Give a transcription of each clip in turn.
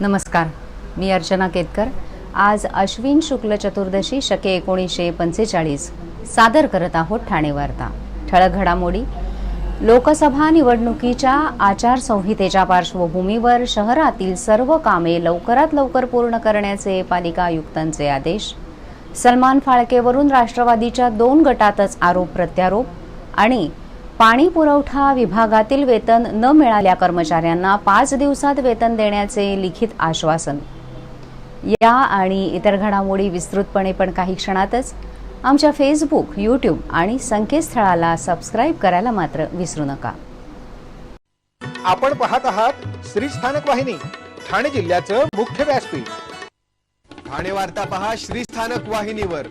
नमस्कार, मी अर्चना केतकर। आज अश्विन शुक्ल चतुर्दशी शके 1945 सादर करत आहोत ठाणे वार्ता। ठळक घडामोडी। लोकसभा निवडणुकीच्या आचारसंहितेच्या पार्श्वभूमीवर शहरातील सर्व कामे लवकरात लवकर पूर्ण करण्याचे पालिका आयुक्तांचे आदेश। सलमान फाळकेवरून राष्ट्रवादीच्या 2 गटातच आरोप प्रत्यारोप। आणि पाणी पुरवठा विभागातील वेतन न मिळालेल्या कर्मचाऱ्यांना 5 दिवसात वेतन देण्याचे लिखित आश्वासन। या आणि इतर घडामोडी विस्तृतपणे पण काही क्षणातच आमच्या फेसबुक, यूट्यूब आणि संकेतस्थळाला सबस्क्राइब करायला मात्र विसरू नका। आपण पाहत आहात श्री स्थानक वाहिनी, ठाणे जिल्ह्याचं मुख्य व्यासपीठ। ठाणे वार्ता पहा श्री स्थानक वाहिनीवर।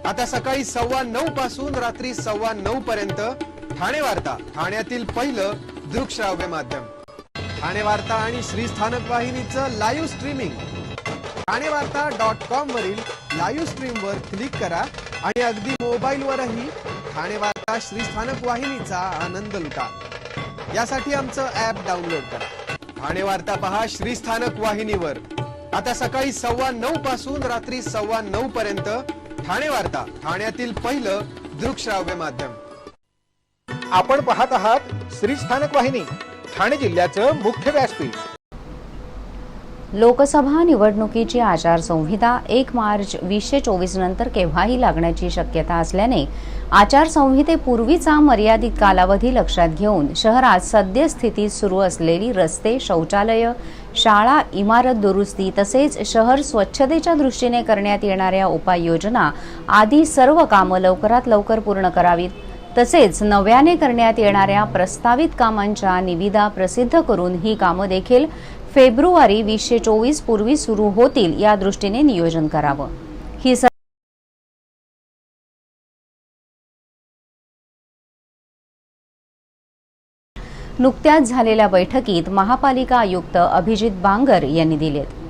आता सकाळी 9:15 पासून रात्री 9:15 पर्यंत ठाणे वार्ता, ठाण्यातील पहिलं दृकश्राव्य माध्यम। ठाणे वार्ता आणि श्री स्थानक वाहिनीचं लाईव्ह स्ट्रीमिंग ठाणेवार्ता.com वरील लाईव्ह स्ट्रीम वर क्लिक करा आणि अगदी मोबाईलवरही ठाणे वार्ता श्री स्थानक वाहिनीचा आनंद लुटा। यासाठी आमचं ॲप डाउनलोड करा। ठाणे वार्ता पहा श्री स्थानक वाहिनीवर। आता सकाळी 9:15 पासून रात्री 9:15 पर्यंत ठाणे वार्ता, ठाण्यातील पहिलं दृकश्राव्य माध्यम। आपण पाहत आहात श्री स्थानक वाहिनी, ठाणे जिल्ह्याचं मुख्य व्यासपीठ। लोकसभा निवडणुकीची आचारसंहिता 1 मार्च 2024 नंतर केव्हाही लागण्याची शक्यता असल्याने आचारसंहितेपूर्वीचा मर्यादित कालावधी लक्षात घेऊन शहरात सद्यस्थितीत सुरू असलेली रस्ते, शौचालय, शाळा, इमारत दुरुस्ती तसेच शहर स्वच्छतेच्या दृष्टीने करण्यात येणाऱ्या उपाययोजना आदी सर्व कामं लवकरात लवकर पूर्ण करावीत। तसेच नव्याने करण्यात येणाऱ्या प्रस्तावित कामांच्या निविदा प्रसिद्ध करून ही कामं देखील फेब्रुवारी 2024 पूर्वी सुरू होतील या दृष्टीने नियोजन करावं। ही नुकत्याच झालेल्या बैठकीत महापालिका आयुक्त अभिजित बांगर यांनी दिलेत।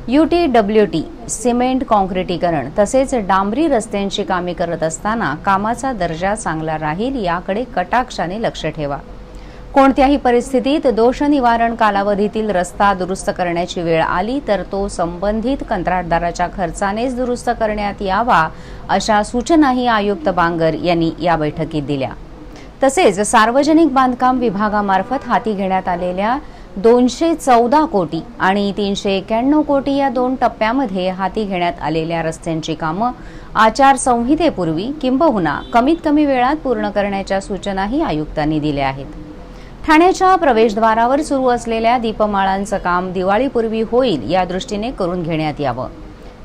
UTWT, सिमेंट काँक्रिटीकरण तसेच डांबरी रस्त्यांची कामे करत असताना कामाचा दर्जा चांगला राहील याकडे कटाक्षाने लक्ष ठेवा। कोणत्याही परिस्थितीत दोष निवारण कालावधीतील रस्ता दुरुस्त करण्याची वेळ आली तर तो संबंधित कंत्राटदाराच्या खर्चानेच दुरुस्त करण्यात यावा अशा सूचनाही आयुक्त बांगर यांनी या बैठकीत दिल्या। तसेच सार्वजनिक बांधकाम विभागामार्फत हाती घेण्यात आलेल्या 214 कोटी आणि 391 कोटी या 2 टप्प्यामध्ये हाती घेण्यात आलेल्या रस्त्यांची कामं आचारसंहितेपूर्वी किंबहुना कमीत कमी वेळात पूर्ण करण्याच्या सूचनाही आयुक्तांनी दिल्या आहेत। ठाण्याच्या प्रवेशद्वारावर सुरू असलेल्या दीपमाळांचं काम दिवाळीपूर्वी होईल या दृष्टीने करून घेण्यात यावं।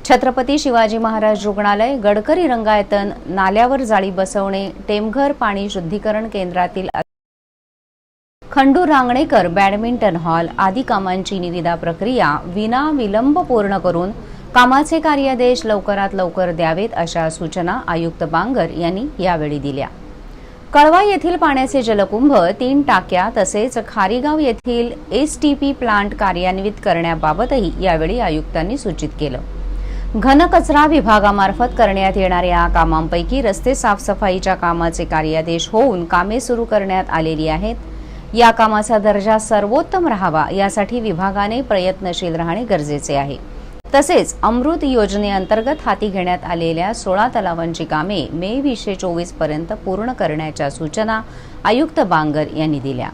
छत्रपती शिवाजी महाराज रुग्णालय, गडकरी रंगायतन, नाल्यावर जाळी बसवणे, टेमघर पाणी शुद्धीकरण केंद्रातील खंडू रांगणेकर बॅडमिंटन हॉल आदी कामांची निविदा प्रक्रिया विना विलंब पूर्ण करून कामाचे कार्यादेश लवकरात लवकर द्यावेत अशा सूचना आयुक्त बांगर यांनी यावेळी दिल्या। कळवा येथील पाण्याचे जलकुंभ, 3 टाक्या तसेच खारीगाव येथील STP प्लांट कार्यान्वित करण्याबाबतही यावेळी आयुक्तांनी सूचित केलं। घनकचरा विभागामार्फत करण्यात येणाऱ्या कामांपैकी रस्ते साफसफाईच्या कामाचे कार्यादेश होऊन कामे सुरू करण्यात आलेली आहेत। या कामाचा दर्जा सर्वोत्तम राहावा यासाठी विभागाने प्रयत्नशील राहणे गरजेचे आहे। तसेच अमृत योजनेअंतर्गत हाती घेण्यात आलेल्या 16 तलावांची कामे मे 2024 पर्यंत पूर्ण करण्याच्या सूचना आयुक्त बांगर यांनी दिल्या।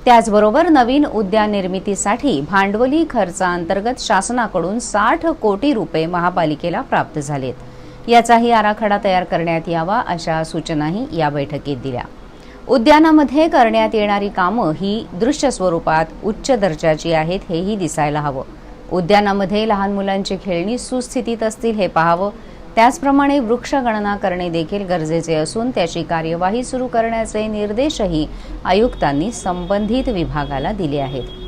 त्याचबरोबर नवीन उद्यान निर्मितीसाठी भांडवली खर्चाअंतर्गत शासनाकडून 60 कोटी रुपये महापालिकेला प्राप्त झालेत। याचाही आराखडा तयार करण्यात यावा अशा सूचनाही या बैठकीत दिल्या। उद्यानामध्ये करण्यात येणारी कामं ही दृश्य स्वरूपात उच्च दर्जाची आहेत हेही दिसायला हवं। उद्यानामध्ये लहान मुलांची खेळणी सुस्थितीत असतील हे पाहावं। त्याचप्रमाणे वृक्षगणना करणे देखील गरजेचे असून त्याची कार्यवाही सुरू करण्याचे निर्देशही आयुक्तांनी संबंधित विभागाला दिले आहेत।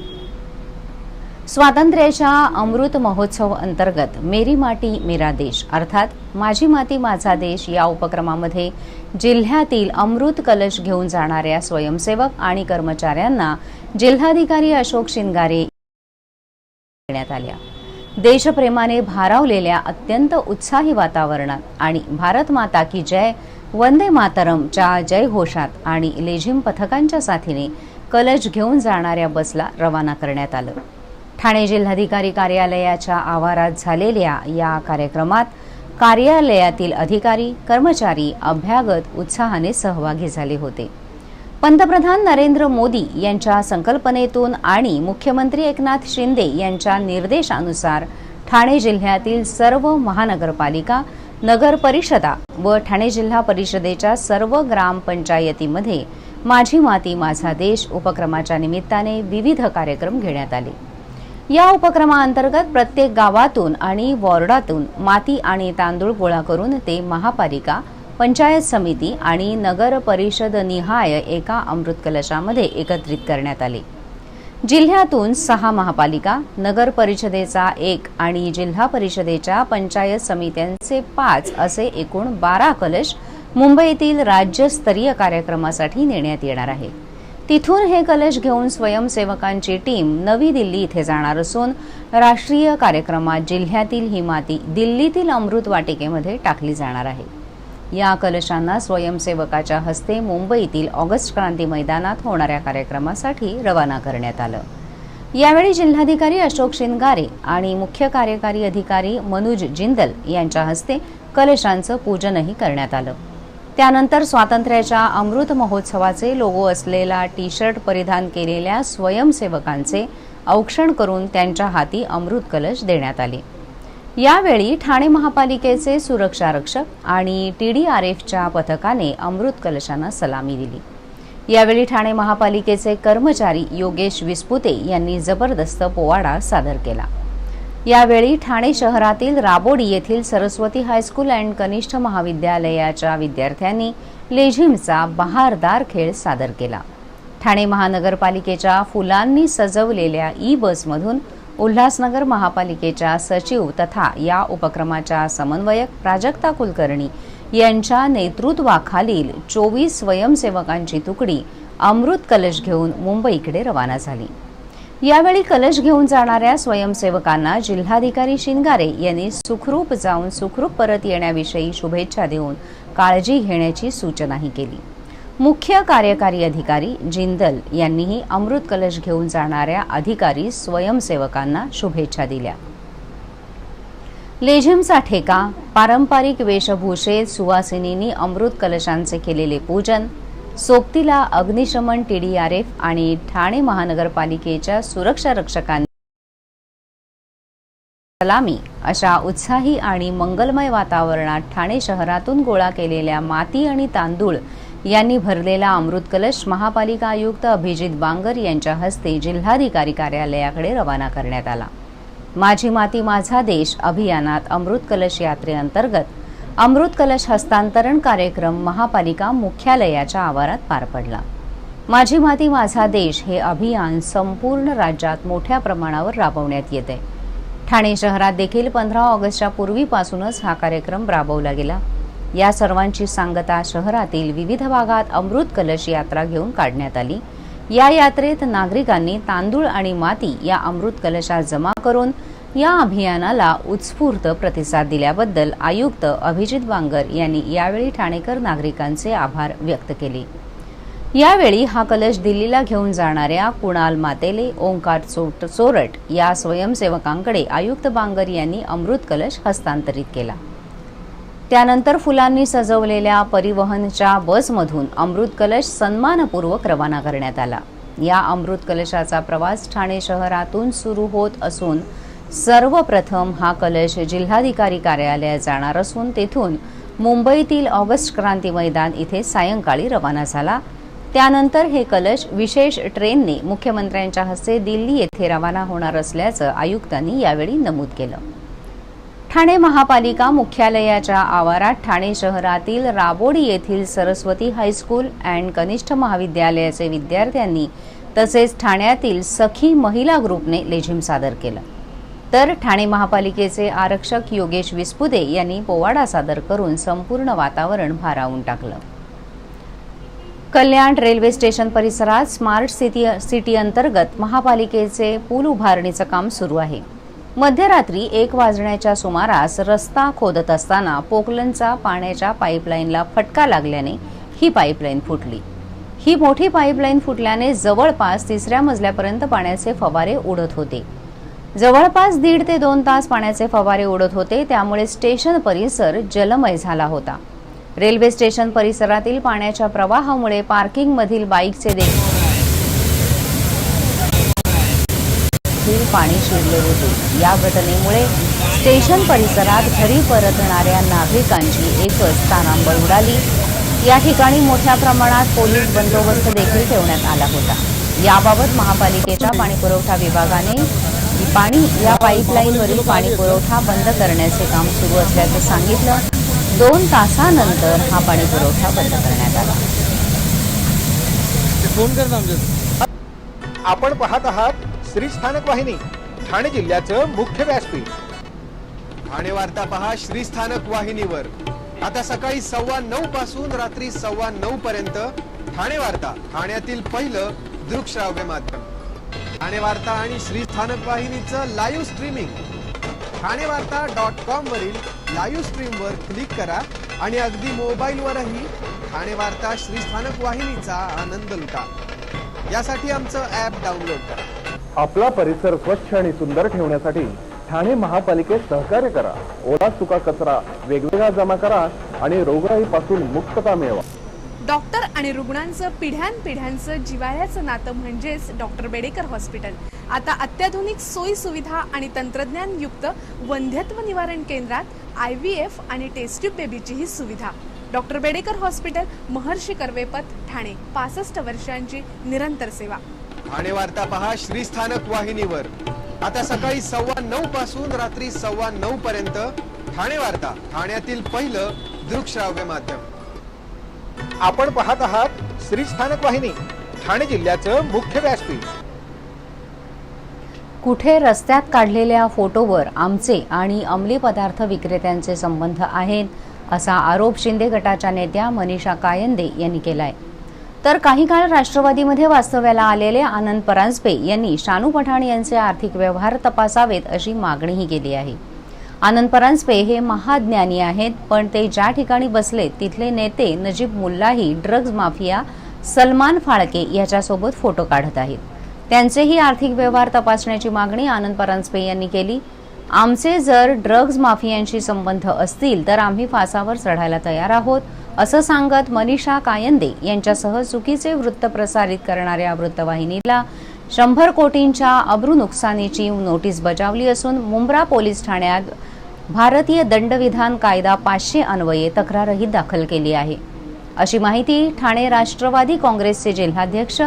स्वातंत्र्याच्या अमृत महोत्सव अंतर्गत मेरी माटी मेरा देश अर्थात माझी माती माझा देश या उपक्रमामध्ये जिल्ह्यातील अमृत कलश घेऊन जाणाऱ्या स्वयंसेवक आणि कर्मचाऱ्यांना जिल्हाधिकारी अशोक शिंगारे देण्यात आल्या। देशप्रेमाने भारावलेल्या अत्यंत उत्साही वातावरणात आणि भारत माता की जय, वंदे मातरमच्या जयघोषात आणि लेझिम पथकांच्या साथीने कलश घेऊन जाणाऱ्या बसला रवाना करण्यात आलं। ठाणे जिल्हाधिकारी कार्यालयाच्या आवारात झालेल्या या कार्यक्रमात कार्यालयातील अधिकारी, कर्मचारी, अभ्यागत उत्साहाने सहभागी झाले होते. पंतप्रधान नरेंद्र मोदी यांच्या संकल्पनेतून आणि मुख्यमंत्री एकनाथ शिंदे यांच्या निर्देशानुसार ठाणे जिल्ह्यातील सर्व महानगरपालिका, नगर परिषदा व ठाणे जिल्हा परिषदेच्या सर्व ग्रामपंचायतीमध्ये माझी माती माझा देश उपक्रमाच्या निमित्ताने विविध कार्यक्रम घेण्यात आले. या उपक्रमाअंतर्गत प्रत्येक गावातून आणि वॉर्डातून माती आणि तांदूळ गोळा करून ते महापालिका, पंचायत समिती आणि नगर परिषद निहाय एका अमृत कलशामध्ये एकत्रित करण्यात आले. जिल्ह्यातून 6 महापालिका, नगर परिषदेचा 1 आणि जिल्हा परिषदेच्या पंचायत समित्यांचे 5 असे एकूण 12 कलश मुंबईतील राज्यस्तरीय कार्यक्रमासाठी नेण्यात येणार आहे. तिथून हे कलश घेऊन स्वयंसेवकांची टीम नवी दिल्ली इथे जाणार असून राष्ट्रीय कार्यक्रमात जिल्ह्यातील ही माती दिल्लीतील अमृत वाटिकेमध्ये टाकली जाणार आहे. या कलशांना स्वयंसेवकाच्या हस्ते मुंबईतील ऑगस्ट क्रांती मैदानात होणाऱ्या कार्यक्रमासाठी रवाना करण्यात आलं. यावेळी जिल्हाधिकारी अशोक शिनगारे आणि मुख्य कार्यकारी अधिकारी मनोज जिंदल यांच्या हस्ते कलशांचं पूजनही करण्यात आलं. त्यानंतर स्वातंत्र्याच्या अमृत महोत्सवाचे लोगो असलेला टी-शर्ट परिधान केलेल्या स्वयंसेवकांचे औक्षण करून त्यांच्या हाती अमृत कलश देण्यात आले. यावेळी ठाणे महापालिकेचे सुरक्षा रक्षक आणि TDRFच्या पथकाने अमृत कलशांना सलामी दिली. यावेळी ठाणे महापालिकेचे कर्मचारी योगेश विस्पुते यांनी जबरदस्त पोवाडा सादर केला. यावेळी ठाणे शहरातील राबोडी येथील सरस्वती हायस्कूल अँड कनिष्ठ महाविद्यालयाच्या विद्यार्थ्यांनी लेझिमचा बहारदार खेळ सादर केला. ठाणे महानगरपालिकेच्या फुलांनी सजवलेल्या बसमधून उल्हासनगर महापालिकेच्या सचिव तथा या उपक्रमाच्या समन्वयक प्राजक्ता कुलकर्णी यांच्या नेतृत्वाखालील 24 स्वयंसेवकांची तुकडी अमृत कलश घेऊन मुंबईकडे रवाना झाली. यावेळी कलश घेऊन जाणाऱ्या स्वयंसेवकांना जिल्हाधिकारी शिनगारे यांनी सुखरूप जाऊन सुखरूप परत येण्याविषयी शुभेच्छा देऊन काळजी घेण्याची सूचनाही केली. मुख्य कार्यकारी अधिकारी जिंदल यांनीही अमृत कलश घेऊन जाणाऱ्या अधिकारी स्वयंसेवकांना शुभेच्छा दिल्या. लेझिमचा ठेका, पारंपरिक वेशभूषेत सुवासिनींनी अमृत कलशांचे केलेले पूजन, सोबतीला अग्निशमन, TDRF आणि ठाणे महानगरपालिकेच्या सुरक्षा रक्षकांनी सलामी अशा उत्साही आणि मंगलमय वातावरणात ठाणे शहरातून गोळा केलेल्या माती आणि तांदूळ यांनी भरलेला अमृत कलश महापालिका आयुक्त अभिजित बांगर यांच्या हस्ते जिल्हाधिकारी कार्यालयाकडे रवाना करण्यात आला. माझी माती माझा देश अभियानात अमृत कलश यात्रेअंतर्गत अमृत कलश हस्तांतरण कार्यक्रम महापालिका मुख्यालयाच्या आवारात पार पडला. माझी माती माझा देश हे अभियान संपूर्ण राज्यात मोठ्या प्रमाणावर राबवण्यात येते. ठाणे शहरात देखील 15 ऑगस्टच्या पूर्वीपासूनच हा कार्यक्रम राबवला गेला. या सर्वांची सांगता शहरातील विविध भागात अमृत कलश यात्रा घेऊन काढण्यात आली. या यात्रेत नागरिकांनी तांदूळ आणि माती या अमृत कलशात जमा करून या अभियानाला उत्स्फूर्त प्रतिसाद दिल्याबद्दल आयुक्त अभिजित बांगर यांनी यावेळी ठाणेकर नागरिकांचे आभार व्यक्त केले. यावेळी हा कलश दिल्लीला घेऊन जाणाऱ्या कुणाल मातेले, ओंकार चोरट या स्वयंसेवकांकडे आयुक्त बांगर यांनी अमृत कलश हस्तांतरित केला. त्यानंतर फुलांनी सजवलेल्या परिवहनच्या बसमधून अमृत कलश सन्मानपूर्वक रवाना करण्यात आला. या अमृत कलशाचा प्रवास ठाणे शहरातून सुरू होत असून सर्वप्रथम हा कलश जिल्हाधिकारी कार्यालयात जाणार असून तेथून मुंबईतील ऑगस्ट क्रांती मैदान इथे सायंकाळी रवाना झाला. त्यानंतर हे कलश विशेष ट्रेनने मुख्यमंत्र्यांच्या हस्ते दिल्ली येथे रवाना होणार असल्याचं आयुक्तांनी यावेळी नमूद केलं. ठाणे महापालिका मुख्यालयाच्या आवारात ठाणे शहरातील राबोडी येथील सरस्वती हायस्कूल अँड कनिष्ठ महाविद्यालयाचे विद्यार्थ्यांनी तसेच ठाण्यातील सखी महिला ग्रुपने लेझिम सादर केलं. तर ठाणे महापालिकेचे आरक्षक योगेश विस्पुते यांनी पोवाडा सादर करून संपूर्ण वातावरण भारावून टाकलं. कल्याण रेल्वे स्टेशन परिसरात स्मार्ट सिटी अंतर्गत महापालिकेचे पूल उभारणीचं काम सुरू आहे. मध्यरात्री 1 वाजण्याच्या सुमारास रस्ता खोदत असताना पोकलनचा पाण्याच्या पाईपलाईनला फटका लागल्याने ही पाईपलाईन फुटली. ही मोठी पाईपलाईन फुटल्याने जवळपास 3ऱ्या मजल्यापर्यंत पाण्याचे फवारे उडत होते. जवळपास 1.5 ते 2 तास पाण्याचे फवारे उडत होते, त्यामुळे स्टेशन परिसर जलमय झाला होता. रेल्वे स्टेशन परिसरातील पाण्याच्या प्रवाहामुळे पार्किंगमधील बाईकचे देखील पाणी शिरले होते. या घटनेमुळे स्टेशन परिसरात घरी परतणाऱ्या नागरिकांची एकच तारांबळ उडाली. या ठिकाणी मोठ्या प्रमाणात पोलीस बंदोबस्त देखील ठेवण्यात आला होता. याबाबत महापालिकेच्या पाणीपुरवठा विभागाने या पाईपलाईनवरील पाणी पुरवठा बंद करण्याचे काम सुरू असल्याचं सांगितलं. 2 तासानंतर हा पाणी पुरवठा बंद करण्यात आला. आपण पाहत आहात श्री स्थानक वाहिनी, ठाणे जिल्ह्याचं मुख्य व्यासपीठ. ठाणे वार्ता पहा श्री स्थानक वाहिनीवर. आता सकाळी 9:15 पासून रात्री 9:15 पर्यंत ठाणे वार्ता, ठाण्यातील पहिलं दृकश्राव्य माध्यम. ठाणे वार्ता आणि श्री स्थानक वाहिनीचं लाईव्ह स्ट्रीमिंग ठाणेवार्ता.com वरील लाईव्ह स्ट्रीमवर क्लिक करा आणि अगदी मोबाईलवरही ठाणे वार्ता श्री स्थानक वाहिनीचा आनंद लुटा. यासाठी आमचं ॲप डाउनलोड करा. आपला परिसर स्वच्छ आणि सुंदर ठेवण्यासाठी ठाणे महापालिकेत सहकार्य करा. ओला सुका कचरा वेगवेगळा जमा करा आणि रोगराईपासून मुक्तता मिळवा. डॉक्टर आणि रुग्णांचं पिढ्यानपिढ्यांचं जिव्हाळ्याचं नातं म्हणजेच डॉक्टर बेडेकर हॉस्पिटल. आता अत्याधुनिक सोयी सुविधा आणि तंत्रज्ञानयुक्त वंध्यत्व निवारण केंद्रात IVF आणि टेस्ट ट्यूब बेबीची ही सुविधा. डॉक्टर बेडेकर हॉस्पिटल, महर्षी कर्वेपथ, ठाणे. 65 वर्षांची निरंतर सेवा. ठाणे वार्ता पहा श्री स्थानक वाहिनीवर. आता सकाळी 9:15 पासून रात्री 9:15 पर्यंत ठाणे वार्ता, ठाण्यातील पहिलं दृकश्राव्य माध्यम. आपण पाहत आहात श्री स्थानक वाहिनी, ठाणे जिल्ह्याचं मुख्य व्यासपीठ. कुठे रस्त्यात काढलेल्या फोटोवर आमचे आणि अंमली पदार्थ विक्रेत्यांचे संबंध आहेत, असा आरोप शिंदे गटाच्या नेत्या मनीषा कायंदे यांनी केलाय. तर काही काळ राष्ट्रवादीमध्ये वास्तव्याला आलेले आनंद परांजपे यांनी शानू पठाण यांचे आर्थिक व्यवहार तपासावेत अशी मागणीही केली आहे. आनंद परांजपे हे महाज्ञानी आहेत, पण ते ज्या ठिकाणी बसले तिथले नेते नजीब मुल्लाही ड्रग्ज माफिया सलमान फाळके याच्यासोबत फोटो काढत आहेत. त्यांचेही आर्थिक व्यवहार तपासण्याची मागणी आनंद परांजपे यांनी केली. आमचे जर ड्रग्ज माफियांशी संबंध असतील तर आम्ही फासावर चढायला तयार आहोत, असं सांगत मनीषा कायंदे यांच्यासह चुकीचे वृत्त प्रसारित करणाऱ्या वृत्तवाहिनीला 100 कोटींच्या अब्रू नुकसानीची नोटीस बजावली असून मुंब्रा पोलीस ठाण्यात भारतीय दंडविधान कायदा 500 अन्वये तक्रारही दाखल केली आहे, अशी माहिती ठाणे राष्ट्रवादी काँग्रेसचे जिल्हाध्यक्ष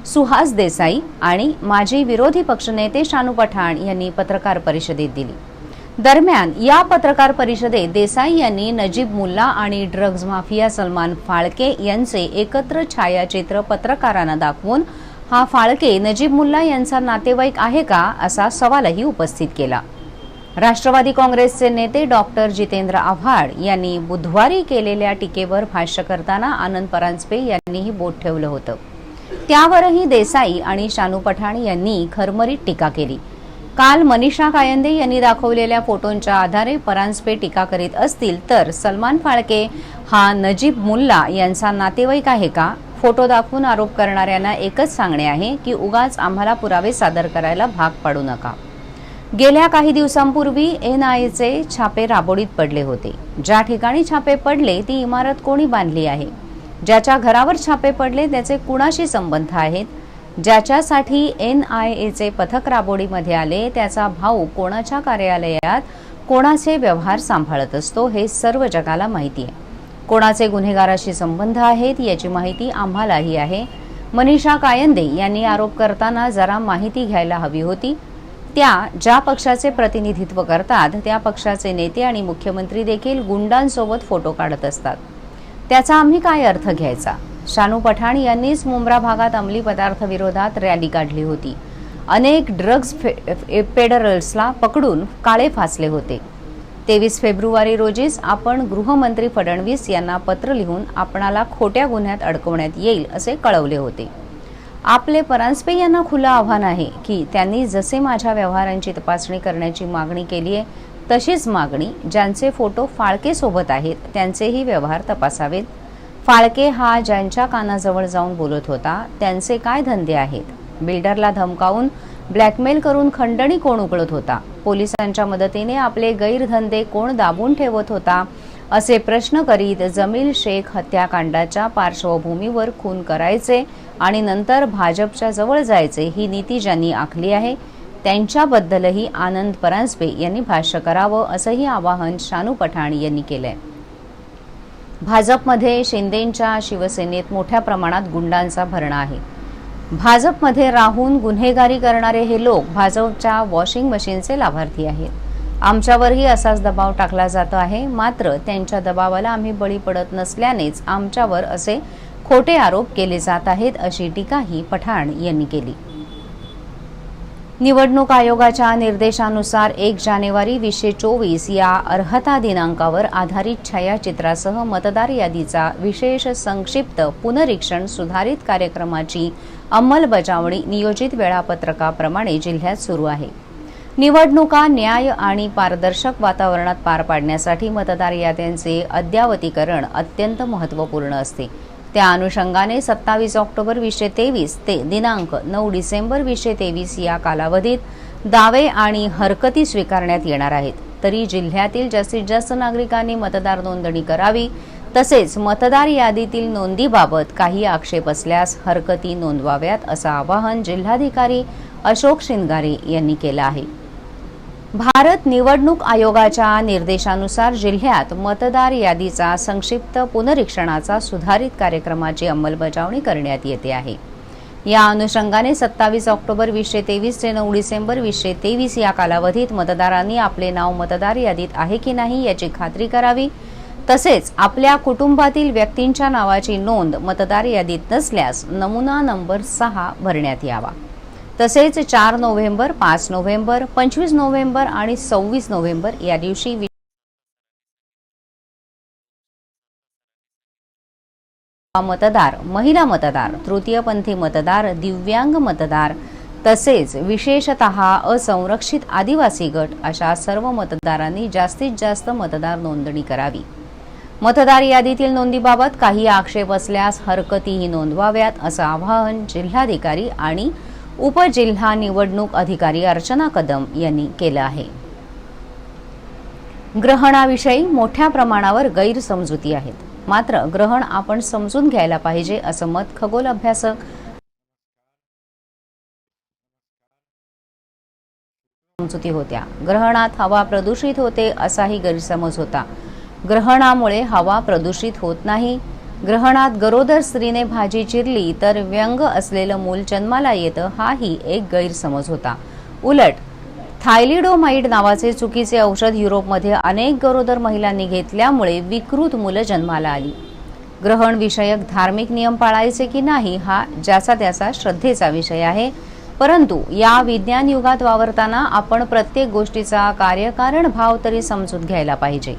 सुहास देसाई आणि माजी विरोधी पक्षनेते शानू पठाण यांनी पत्रकार परिषदेत दिली. दरम्यान या पत्रकार परिषदेत देसाई यांनी नजीब मुल्ला आणि ड्रग्ज माफिया सलमान फाळके यांचे एकत्र छायाचित्र पत्रकारांना दाखवून हा फाळके नजीब मुल्ला यांचा नातेवाईक आहे का, असा सवालही उपस्थित केला. राष्ट्रवादी काँग्रेसचे नेते डॉक्टर जितेंद्र आव्हाड यांनी बुधवारी केलेल्या टीकेवर भाष्य करताना आनंद परांजपे यांनीही बोट ठेवलं होतं. त्यावरही देसाई आणि शानू पठाण यांनी खरमरीत टीका केली. काल मनीषा कायंदे यांनी दाखवलेल्या फोटोंच्या आधारे परांजपे टीका करीत असतील तर सलमान फाळके हा नजीब मुल्ला यांचा नातेवाईक आहे का? फोटो दाखवून आरोप करणाऱ्यांना एकच सांगणे आहे की उगाच आम्हाला पुरावे सादर करायला भाग पाडू नका. गेल्या काही दिवसांपूर्वी NIAचे छापे राबोडीत पडले होते. ज्या ठिकाणी छापे पडले ती इमारत कोणी बांधली आहे, ज्याच्या घरावर छापे पडले त्याचे कुणाशी संबंध आहेत, ज्याच्यासाठी NIAचे पथक राबोडीमध्ये आले त्याचा भाऊ कोणाच्या कार्यालयात कोणाचे व्यवहार सांभाळत असतो हे सर्व जगाला माहिती आहे. कोणाचे गुन्हेगाराशी संबंध आहेत याची माहिती आम्हालाही आहे. मनीषा कायंदे यांनी आरोप करताना जरा माहिती घ्यायला हवी होती. त्या ज्या पक्षाचे प्रतिनिधित्व करतात त्या पक्षाचे नेते आणि मुख्यमंत्री देखील गुंडांसोबत फोटो काढत असतात. त्याचा आम्ही काय अर्थ घ्यायचा? शानू पठाण यांनीच मुंब्रा भागात अंमली पदार्थ विरोधात रॅली काढली होती. अनेक ड्रग्ज पेडरर्सला पकडून काळे फासले होते. 23 फेब्रुवारी रोजीच आपण गृहमंत्री फडणवीस यांना पत्र लिहून आपणाला खोट्या गुन्ह्यात अडकवण्यात येईल असे कळवले होते. आपले परांजपे यांना खुलं आव्हान आहे की त्यांनी जसे माझ्या व्यवहारांची तपासणी करण्याची मागणी केली आहे तशीच मागणी ज्यांचे फोटो फाळके सोबत आहेत त्यांचेही व्यवहार तपासावेत. फाळके हा ज्यांच्या कानाजवळ जाऊन बोलत होता त्यांचे काय धंदे आहेत? बिल्डरला धमकावून ब्लॅकमेल करून खंडणी कोण उकळत होता? पोलिसांच्या मदतीने आपले गैरधंदे कोण दाबून ठेवत होता? असे प्रश्न करीत जमील शेख हत्याकांडाच्या पार्श्वभूमीवर खून करायचे आणि नंतर भाजपच्या जवळ जायचे ही नीती ज्यांनी आखली आहे त्यांच्याबद्दलही आनंद परांजपे यांनी भाष्य करावं असंही आवाहन शानू पठाण यांनी केलंय. भाजपमध्ये शिंदेंच्या शिवसेनेत मोठ्या प्रमाणात गुंडांचा भरणा आहे. भाजपमध्ये राहून गुन्हेगारी करणारे हे लोक भाजपच्या वॉशिंग मशीनचे लाभार्थी आहेत. आमच्यावरही असाच दबाव टाकला जातो आहे, मात्र त्यांच्या दबावाला आम्ही बळी पडत नसल्यानेच आमच्यावर असे खोटे आरोप केले जात आहेत अशी टीकाही पठाण यांनी केली. निवडणूक आयोगाच्या निर्देशानुसार 1 जानेवारी 2024 या अर्हता दिनांकावर आधारित छायाचित्रासह मतदार यादीचा विशेष संक्षिप्त पुनरीक्षण सुधारित कार्यक्रमाची अंमलबजावणी नियोजित वेळापत्रकाप्रमाणे जिल्ह्यात सुरू आहे. निवडणुका न्याय आणि पारदर्शक वातावरणात पार पाडण्यासाठी मतदार याद्यांचे अद्ययावतीकरण अत्यंत महत्त्वपूर्ण असते. त्या अनुषंगाने 27 ऑक्टोबर 2023 ते दिनांक 9 डिसेंबर 2023 या कालावधीत दावे आणि हरकती स्वीकारण्यात येणार आहेत. तरी जिल्ह्यातील जास्तीत जास्त नागरिकांनी मतदार नोंदणी करावी. तसेच मतदार यादीतील नोंदीबाबत काही आक्षेप असल्यास हरकती नोंदवाव्यात असं आवाहन जिल्हाधिकारी अशोक शिंगारे यांनी केलं आहे. भारत निवडणूक आयोगाच्या निर्देशानुसार जिल्ह्यात मतदार यादीचा संक्षिप्त पुनरीक्षणाचा सुधारित कार्यक्रमाची अंमलबजावणी करण्यात येते आहे. या अनुषंगाने 27 ऑक्टोबर 2023 ते 9 डिसेंबर 2023 या कालावधीत मतदारांनी आपले नाव मतदार यादीत आहे की नाही याची खात्री करावी. तसेच आपल्या कुटुंबातील व्यक्तींच्या नावाची नोंद मतदार यादीत नसल्यास नमुना नंबर 6 भरण्यात यावा. तसेच 4 नोव्हेंबर, 5 नोव्हेंबर, 25 नोव्हेंबर आणि 26 नोव्हेंबर या दिवशी मतदार, महिला मतदार, तृतीयपंथी मतदार, दिव्यांग मतदार तसेच विशेषतः असंरक्षित आदिवासी गट अशा सर्व मतदारांनी जास्तीत जास्त मतदार नोंदणी करावी. मतदार यादीतील नोंदीबाबत काही आक्षेप असल्यास हरकतीही नोंदवाव्यात असं आवाहन जिल्हाधिकारी आणि उपजिल्हा निवडणूक अधिकारी अर्चना कदम यांनी केलं आहे. ग्रहणाविषयी मोठ्या प्रमाणावर गैरसमजुती आहेत. मात्र ग्रहण आपण समजून घ्यायला पाहिजे असं मत खगोल अभ्यासक समजुती होत्या. ग्रहणात हवा प्रदूषित होते असाही गैरसमज होता. ग्रहणामुळे हवा प्रदूषित होत नाही. ग्रहणात गरोदर स्त्रीने भाजी चिरली तर व्यंग असलेलं मूल जन्माला येतं हाही एक गैरसमज होता. उलट थायलिडोमाइड नावाचे चुकीचे औषध युरोपमध्ये अनेक गरोदर महिलांनी घेतल्यामुळे विकृत मुलं जन्माला आली. ग्रहण विषयक धार्मिक नियम पाळायचे की नाही हा ज्याचा त्याचा श्रद्धेचा विषय आहे. परंतु या विज्ञान युगात वावरताना आपण प्रत्येक गोष्टीचा कार्यकारण भाव तरी समजून घ्यायला पाहिजे.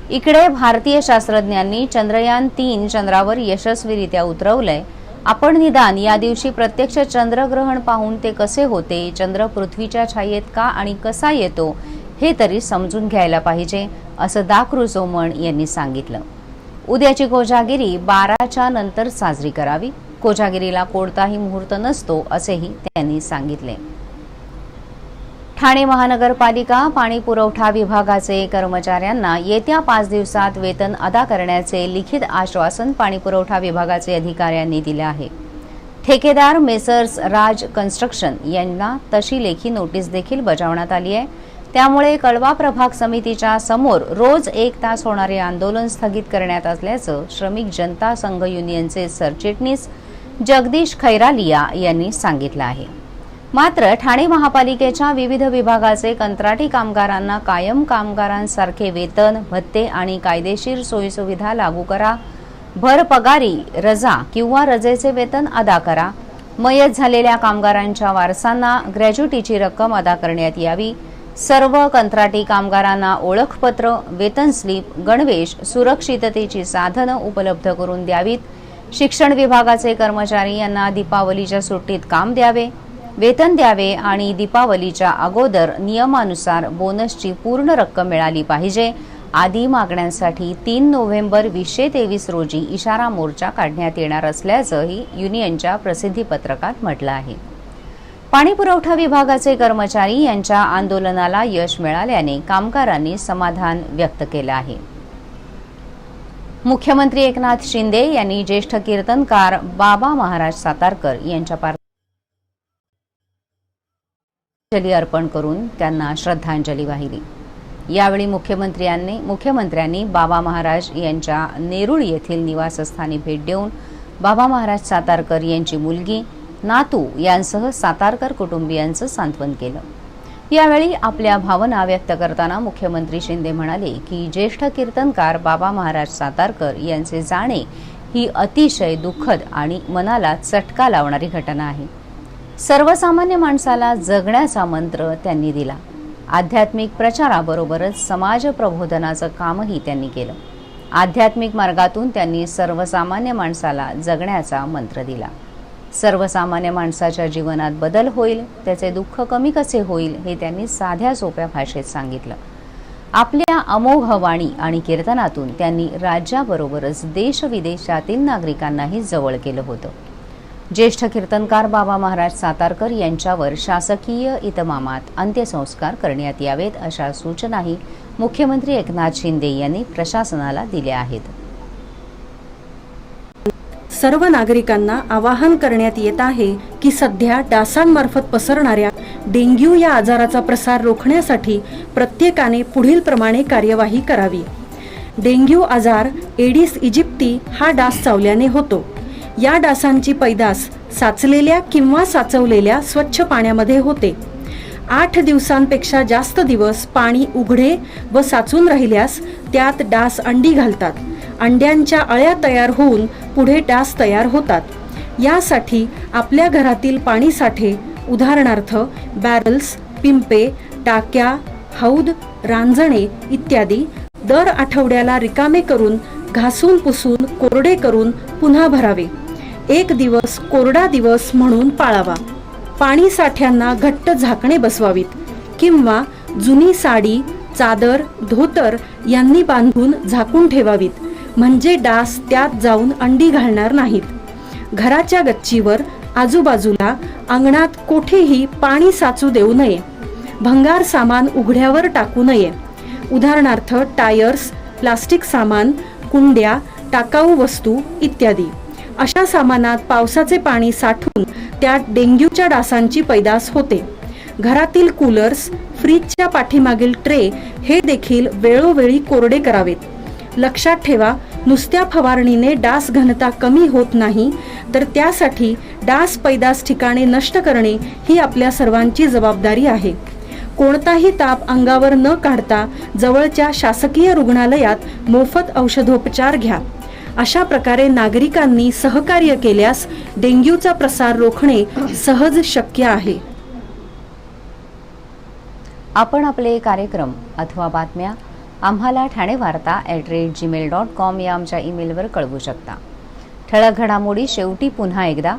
इकडे भारतीय शास्त्रज्ञांनी चंद्रयान 3 चंद्रावर यशस्वीरित्या उतरवलंय. आपण निदान या दिवशी प्रत्यक्ष चंद्रग्रहण पाहून ते कसे होते, चंद्र पृथ्वीच्या छायेत का आणि कसा येतो हे तरी समजून घ्यायला पाहिजे असं दाकृ सोमण यांनी सांगितलं. उद्याची कोजागिरी 12च्या नंतर साजरी करावी. कोजागिरीला कोणताही मुहूर्त नसतो असेही त्यांनी सांगितले. ठाणे महानगरपालिका पाणी पुरवठा विभागाचे कर्मचाऱ्यांना येत्या 5 दिवसात वेतन अदा करण्याचे लिखित आश्वासन पाणी पुरवठा विभागाचे अधिकाऱ्यांनी दिले आहे. ठेकेदार मेसर्स राज कन्स्ट्रक्शन यांना तशी लेखी नोटीस देखील बजावण्यात आली आहे. त्यामुळे कळवा प्रभाग समितीच्या समोर रोज 1 तास होणारे आंदोलन स्थगित करण्यात असल्याचं श्रमिक जनता संघ युनियनचे सरचिटणीस जगदीश खैरालिया यांनी सांगितलं आहे. मात्र ठाणे महापालिकेच्या विविध विभागाचे कंत्राटी कामगारांना कायम कामगारांसारखे वेतन, भत्ते आणि कायदेशीर सोयीसुविधा लागू करा. भर पगारी, रजा किंवा रजेचे वेतन अदा करा. मयत झालेल्या कामगारांच्या वारसांना ग्रॅज्युटीची रक्कम अदा करण्यात यावी. सर्व कंत्राटी कामगारांना ओळखपत्र, वेतन स्लिप, गणवेश, सुरक्षिततेची साधनं उपलब्ध करून द्यावीत. शिक्षण विभागाचे कर्मचारी यांना दीपावलीच्या सुट्टीत काम द्यावे, वेतन द्यावे आणि दीपावलीच्या अगोदर नियमानुसार बोनसची पूर्ण रक्कम मिळाली पाहिजे आदी मागण्यांसाठी 3 नोव्हेंबर 2023 रोजी इशारा मोर्चा काढण्यात येणार असल्याचंही युनियनच्या प्रसिद्धी पत्रकात म्हटलं आहे. पाणी पुरवठा विभागाचे कर्मचारी यांच्या आंदोलनाला यश मिळाल्याने कामगारांनी समाधान व्यक्त केलं आहे. मुख्यमंत्री एकनाथ शिंदे यांनी ज्येष्ठ कीर्तनकार बाबा महाराज सातारकर यांच्या पार्थिवावर अर्पण करून त्यांना श्रद्धांजली वाहिली. यावेळी मुख्यमंत्र्यांनी बाबा महाराज यांच्या नेरुळ येथील निवासस्थानी भेट देऊन बाबा महाराज सातारकर यांची मुलगी, नातू यांसह सातारकर कुटुंबियांचं सांत्वन केलं. यावेळी आपल्या भावना व्यक्त करताना मुख्यमंत्री शिंदे म्हणाले की ज्येष्ठ कीर्तनकार बाबा महाराज सातारकर यांचे जाणे ही अतिशय दुःखद आणि मनाला चटका लावणारी घटना आहे. सर्वसामान्य माणसाला जगण्याचा मंत्र त्यांनी दिला. आध्यात्मिक प्रचाराबरोबरच समाज प्रबोधनाचं कामही त्यांनी केलं. आध्यात्मिक मार्गातून त्यांनी सर्वसामान्य माणसाला जगण्याचा मंत्र दिला. सर्वसामान्य माणसाच्या जीवनात बदल होईल, त्याचे दुःख कमी कसे होईल हे त्यांनी साध्या सोप्या भाषेत सांगितलं. आपल्या अमोघ वाणी आणि कीर्तनातून त्यांनी राज्याबरोबरच देश विदेशातील नागरिकांनाही जवळ केलं होतं. ज्येष्ठ कीर्तनकार बाबा महाराज सातारकर यांच्यावर शासकीय इतमामात अंत्यसंस्कार करण्यात यावेत अशा सूचनाही मुख्यमंत्री एकनाथ शिंदे यांनी प्रशासनाला दिल्या आहेत. सर्व नागरिकांना आवाहन करण्यात येत आहे की सध्या डासांमार्फत पसरणाऱ्या डेंग्यू या आजाराचा प्रसार रोखण्यासाठी प्रत्येकाने पुढील प्रमाणे कार्यवाही करावी. डेंग्यू आजार एडिस इजिप्ती हा डास चावल्याने होतो. या डासांची पैदास साचलेल्या किंवा साचवलेल्या स्वच्छ पाण्यामध्ये होते. 8 दिवसांपेक्षा जास्त दिवस पाणी उघडे व साचून राहिल्यास त्यात डास अंडी घालतात. अंड्यांच्या अळ्या तयार होऊन पुढे डास तयार होतात. यासाठी आपल्या घरातील पाणी साठे उदाहरणार्थ बॅरल्स, पिंपे, टाक्या, हौद, रांजणे इत्यादी दर आठवड्याला रिकामे करून घासून पुसून कोरडे करून पुन्हा भरावे. 1 दिवस कोरडा दिवस म्हणून पाळावा. पाणी साठ्यांना घट्ट झाकणे बसवावीत किंवा जुनी साडी, चादर, धोतर यांनी बांधून झाकून ठेवावीत, म्हणजे डास त्यात जाऊन अंडी घालणार नाहीत. घराच्या गच्चीवर, आजूबाजूला, अंगणात कोठेही पाणी साचू देऊ नये. भंगार सामान उघड्यावर टाकू नये. उदाहरणार्थ टायर्स, प्लास्टिक सामान, कुंड्या, टाकाऊ वस्तू इत्यादी. अशा सामानात पावसाचे पाणी साठून त्यात डेंग्यूच्या डासांची पैदास होते. घरातील कूलर्स, फ्रीजच्या पाठीमागील ट्रे हे देखील वेळोवेळी कोरडे करावेत. लक्षात ठेवा, नुसत्या फवारणीने डास घनता कमी होत नाही, तर त्यासाठी डास पैदास ठिकाणे नष्ट करणे ही आपल्या सर्वांची जबाबदारी आहे. कोणताही ताप अंगावर न काढता जवळच्या शासकीय रुग्णालयात मोफत औषधोपचार घ्या. अशा प्रकारे नागरिकांनी सहकार्य केल्यास डेंग्यूचा प्रसार रोखणे सहज शक्य आहे. आपण आपले कार्यक्रम अथवा बातम्या आम्हाला ठाणेवार्ता@gmail.com या आमच्या ईमेलवर कळवू शकता. ठळक घडामोडी शेवटी पुन्हा एकदा.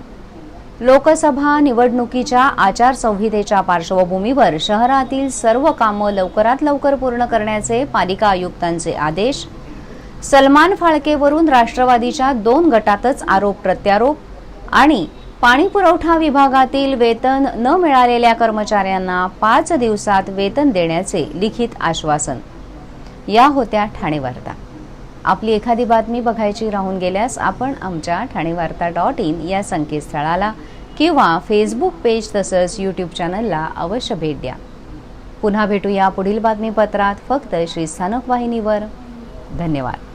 लोकसभा निवडणुकीच्या आचारसंहितेच्या पार्श्वभूमीवर शहरातील सर्व कामं लवकरात लवकर पूर्ण करण्याचे पालिका आयुक्तांचे आदेश. सलमान फाळकेवरून राष्ट्रवादीच्या 2 गटातच आरोप प्रत्यारोप. आणि पाणी पुरवठा विभागातील वेतन न मिळालेल्या कर्मचाऱ्यांना 5 दिवसात वेतन देण्याचे लिखित आश्वासन. या होत्या ठाणे वार्ता. आपली एखादी बातमी बघायची राहून गेल्यास आपण आमच्या ठाणेवार्ता.in या संकेतस्थळाला किंवा फेसबुक पेज तसंच यूट्यूब चॅनलला अवश्य भेट द्या. पुन्हा भेटूया पुढील बातमीपत्रात फक्त श्री स्थानक वाहिनीवर. धन्यवाद.